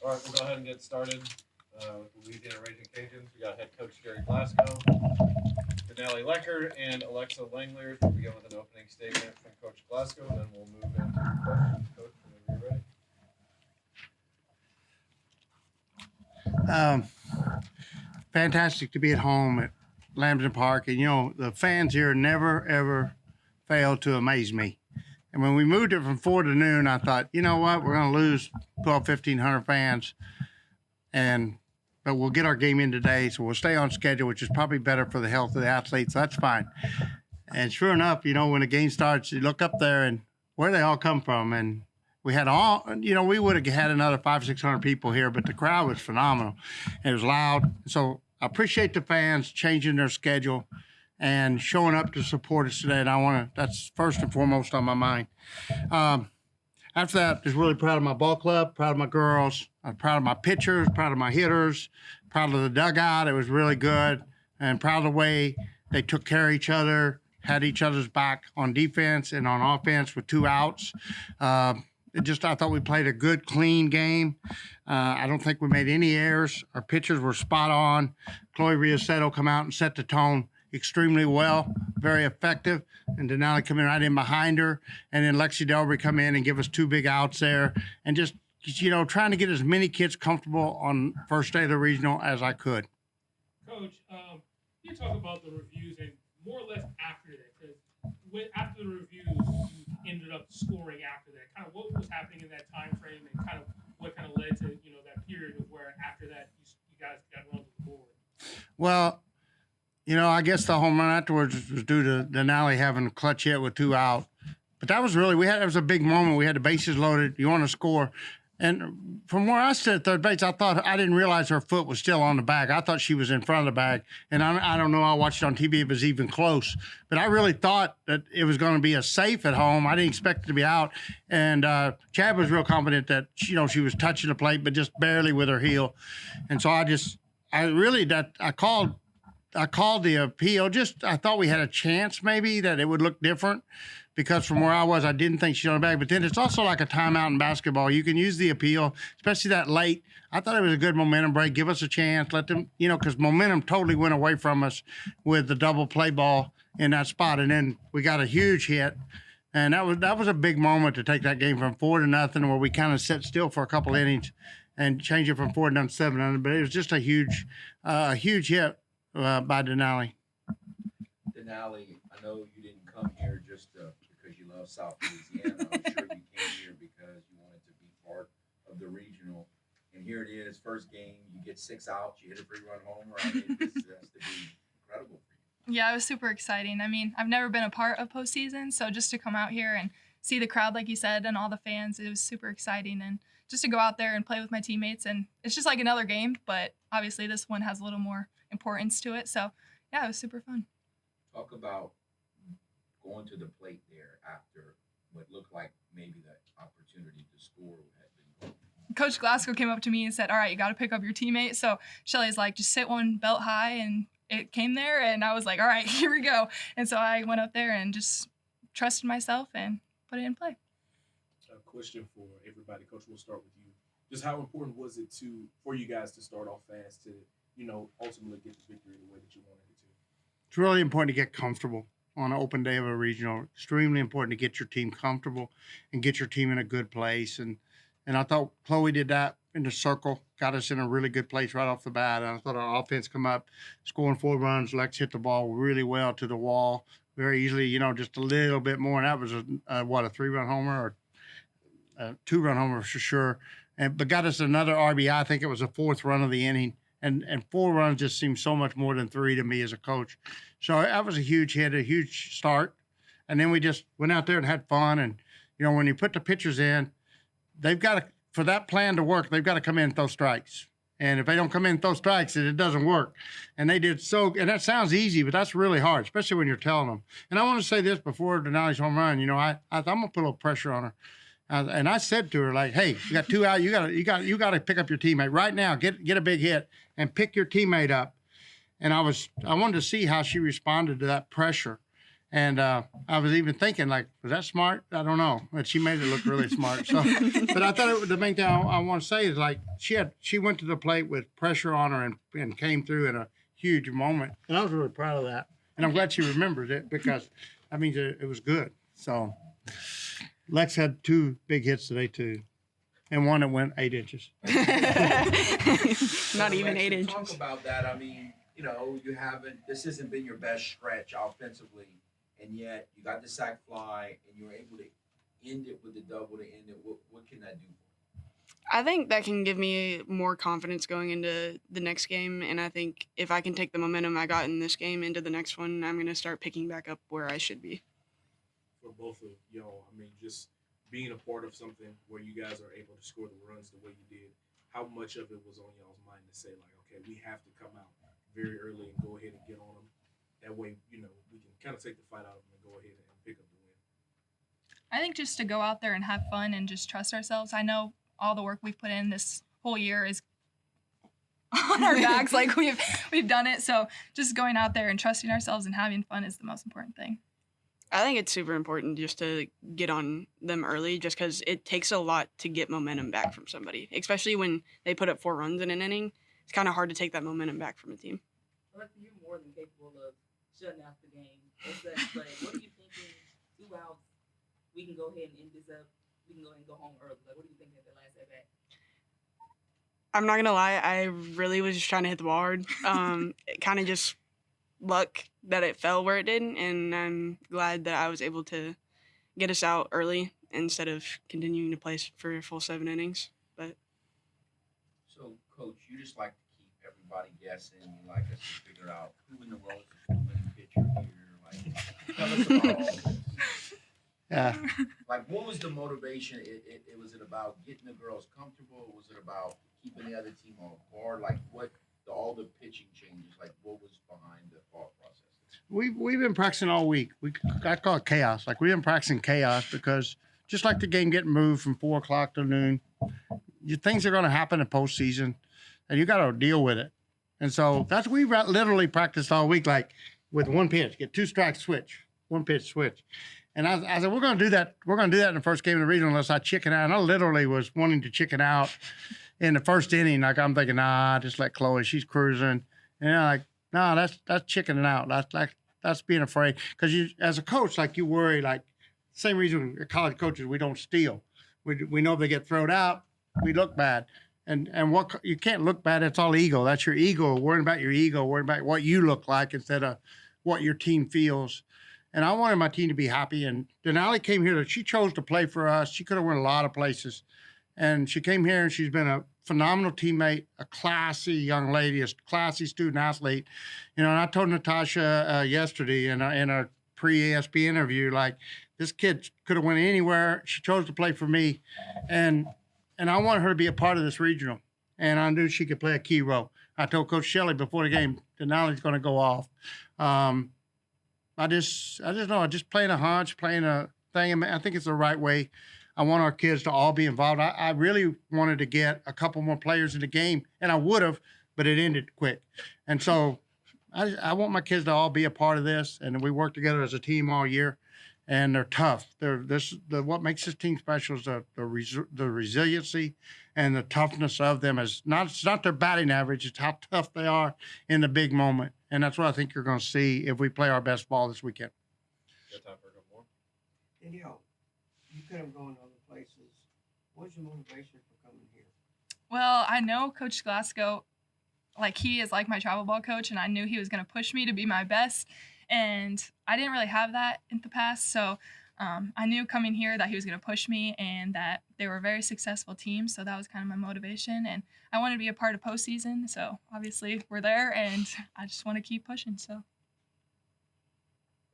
All right, we'll go ahead and get started with the Louisiana Raging Cajuns. We got head coach Gerry Glasco, Denali Loecker, and Langeliers. We'll begin with an opening statement from Coach Glasco, and then we'll move into questions. Coach, whenever you're ready. Fantastic to be at home at Lambton Park. And, you know, the fans here never, ever fail to amaze me. And when we moved it from 4 to noon, I thought, you know what, we're going to lose 1,500 fans. But we'll get our game in today, so we'll stay on schedule, which is probably better for the health of the athletes. So that's fine. And sure enough, you know, when the game starts, you look up there and where they all come from. And we had all, you know, we would have had another 500-600 people here, but the crowd was phenomenal. It was loud. So I appreciate the fans changing their schedule and showing up to support us today. And that's first and foremost on my mind. After that, just really proud of my ball club, proud of my girls. I'm proud of my pitchers, proud of my hitters, proud of the dugout. It was really good. And proud of the way they took care of each other, had each other's back on defense and on offense with 2 outs. I thought we played a good, clean game. I don't think we made any errors. Our pitchers were spot on. Chloe Riaceto come out and set the tone extremely well, very effective. And Denali coming right in behind her. And then Lexi Delbury come in and give us 2 big outs there. And just, you know, trying to get as many kids comfortable on first day of the regional as I could. Coach, you talk about the reviews and more or less after that, because after the reviews, you ended up scoring after that. Kind of what was happening in that time frame and kind of what kind of led to, you know, that period of where after that you guys got run to the board? Well, you know, I guess the home run afterwards was due to Denali having a clutch hit with 2 out. But that was really, it was a big moment. We had the bases loaded. You want to score. And from where I stood at third base, I didn't realize her foot was still on the bag. I thought she was in front of the bag. And I don't know, I watched it on TV, it was even close. But I really thought that it was going to be a safe at home. I didn't expect it to be out. And Chad was real confident that, you know, she was touching the plate, but just barely with her heel. And so I called the appeal. I thought we had a chance maybe that it would look different, because from where I was, I didn't think she's on the bag. But then it's also like a timeout in basketball. You can use the appeal, especially that late. I thought it was a good momentum break. Give us a chance. Let them, you know, because momentum totally went away from us with the double play ball in that spot. And then we got a huge hit. And that was a big moment to take that game from 4 to nothing, where we kind of sat still for a couple innings and change it from 4 to 7. But it was just a huge hit by Denali. Denali, I know you didn't come here just because you love South Louisiana. I'm sure you came here because you wanted to be part of the regional. And here it is, first game, you get 6 outs, you hit a 3-run homer. I mean, this has to be incredible for you. Yeah, it was super exciting. I mean, I've never been a part of postseason, so just to come out here and see the crowd, like you said, and all the fans, it was super exciting. And just to go out there and play with my teammates, and it's just like another game, but obviously this one has a little more importance to it. So, yeah, it was super fun. Talk about going to the plate there after what looked like maybe the opportunity to score had been gone. Coach Glasgow came up to me and said, all right, you got to pick up your teammate. So Shelly's like, just sit one belt high, and it came there. And I was like, all right, here we go. And so I went up there and just trusted myself and put it in play. A question for everybody. Coach, we'll start with you. Just how important was it for you guys to start off fast to, you know, ultimately get the victory the way that you wanted it to? It's really important to get comfortable on an open day of a regional. Extremely important to get your team comfortable and get your team in a good place. And I thought Chloe did that in the circle, got us in a really good place right off the bat. And I thought our offense come up, scoring 4 runs. Lex hit the ball really well to the wall, very easily, you know, just a little bit more. And that was a 3-run homer or a 2-run homer for sure. But got us another RBI. I think it was the 4th run of the inning. And 4 runs just seems so much more than 3 to me as a coach. So that was a huge hit, a huge start. And then we just went out there and had fun. And, you know, when you put the pitchers in, they've got to, for that plan to work, they've got to come in and throw strikes. And if they don't come in and throw strikes, it doesn't work. And they did so, and that sounds easy, but that's really hard, especially when you're telling them. And I want to say this before Denali's home run, you know, I'm going to put a little pressure on her. And I said to her, like, hey, you got 2 out. You got to pick up your teammate right now. Get a big hit and pick your teammate up. And I wanted to see how she responded to that pressure. And I was even thinking, like, was that smart? I don't know. But she made it look really smart. So, but I thought the main thing I want to say is, like, she went to the plate with pressure on her and came through in a huge moment. And I was really proud of that. And I'm glad she remembers it because that means it was good. So Lex had 2 big hits today, too. And one that went 8 inches. Not even 8 inches. Talk about that. I mean, you know, this hasn't been your best stretch offensively, and yet you got the sac fly, and you were able to end it with the double to end it. What can that do for you? I think that can give me more confidence going into the next game, and I think if I can take the momentum I got in this game into the next one, I'm going to start picking back up where I should be. For both of y'all, I mean, just being a part of something where you guys are able to score the runs the way you did, how much of it was on y'all's mind to say, like, okay, we have to come out very early and go ahead and get on them? That way, you know, we can kind of take the fight out of them and go ahead and pick up the win. I think just to go out there and have fun and just trust ourselves. I know all the work we've put in this whole year is on our backs, like we've done it. So just going out there and trusting ourselves and having fun is the most important thing. I think it's super important just to get on them early just because it takes a lot to get momentum back from somebody, especially when they put up 4 runs in an inning. It's kind of hard to take that momentum back from a team. Alexa, you're more than capable of shutting out the game. What's that play? What are you thinking? 2 outs, we can go ahead and end this up. We can go ahead and go home early. Like, what are you thinking at the last at bat? I'm not going to lie. I really was just trying to hit the ball hard. It kind of just luck that it fell where it did, and I'm glad that I was able to get us out early instead of continuing to play for a full 7 innings. But So, Coach, you just like to keep everybody guessing. You like us to figure out who in the world is the winning pitcher here. Like, tell us about all this. Yeah. Like, what was the motivation? Was it about getting the girls comfortable? Was it about keeping the other team on guard? Like, all the pitching changes? Like, what was behind the thought process? We've been practicing all week. I call it chaos. Like, we've been practicing chaos because just like the game getting moved from 4 o'clock to noon, things are going to happen in postseason, and you got to deal with it. And so we literally practiced all week, like with 1 pitch, get 2 strikes, switch, 1 pitch, switch. And I said, we're going to do that. We're going to do that in the first game of the regional unless I chicken out. And I literally was wanting to chicken out in the first inning. Like, I'm thinking, nah, just let Chloe. She's cruising. And I'm like, no, that's chickening out. That's being afraid. Because you, as a coach, like, you worry, like, same reason college coaches, we don't steal. We know if they get thrown out, we look bad. And what you can't look bad. It's all ego. That's your ego, worrying about your ego, worrying about what you look like instead of what your team feels. And I wanted my team to be happy. And Denali came here. She chose to play for us. She could have went a lot of places. And she came here, and she's been a phenomenal teammate, a classy young lady, a classy student athlete. You know, and I told Natasha yesterday in a pre-ASP interview, like, this kid could have went anywhere. She chose to play for me. And I wanted her to be a part of this regional. And I knew she could play a key role. I told Coach Shelley before the game, Denali's going to go off. I just know, just playing a hunch, playing a thing. I think it's the right way. I want our kids to all be involved. I really wanted to get a couple more players in the game, and I would have, but it ended quick. And so I want my kids to all be a part of this, and we work together as a team all year. And they're tough. What makes this team special is the resiliency and the toughness of them. It's not their batting average. It's how tough they are in the big moment. And that's what I think you're going to see if we play our best ball this weekend. Got time for a couple more? Danielle, you could have gone other places. What's your motivation for coming here? Well, I know Coach Glasgow, like, he is like my travel ball coach, and I knew he was going to push me to be my best. And I didn't really have that in the past. So I knew coming here that he was going to push me and that they were a very successful team. So that was kind of my motivation. And I wanted to be a part of postseason. So obviously we're there, and I just want to keep pushing. So.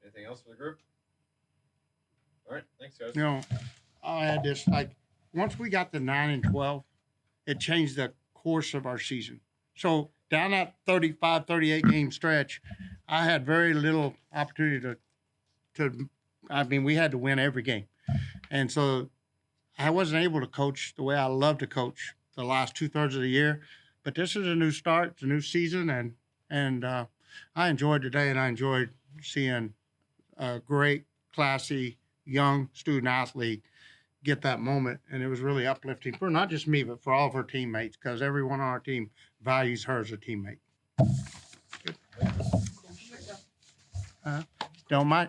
Anything else for the group? All right. Thanks, guys. You know, I had this, like, once we got to 9 and 12, it changed the course of our season. So down that 35, 38 game stretch, I had very little opportunity we had to win every game. And so I wasn't able to coach the way I love to coach the last 2/3 of the year. But this is a new start, it's a new season, and I enjoyed today, and I enjoyed seeing a great, classy, young student athlete get that moment. And it was really uplifting for not just me, but for all of her teammates, because everyone on our team values her as a teammate. Don't mind.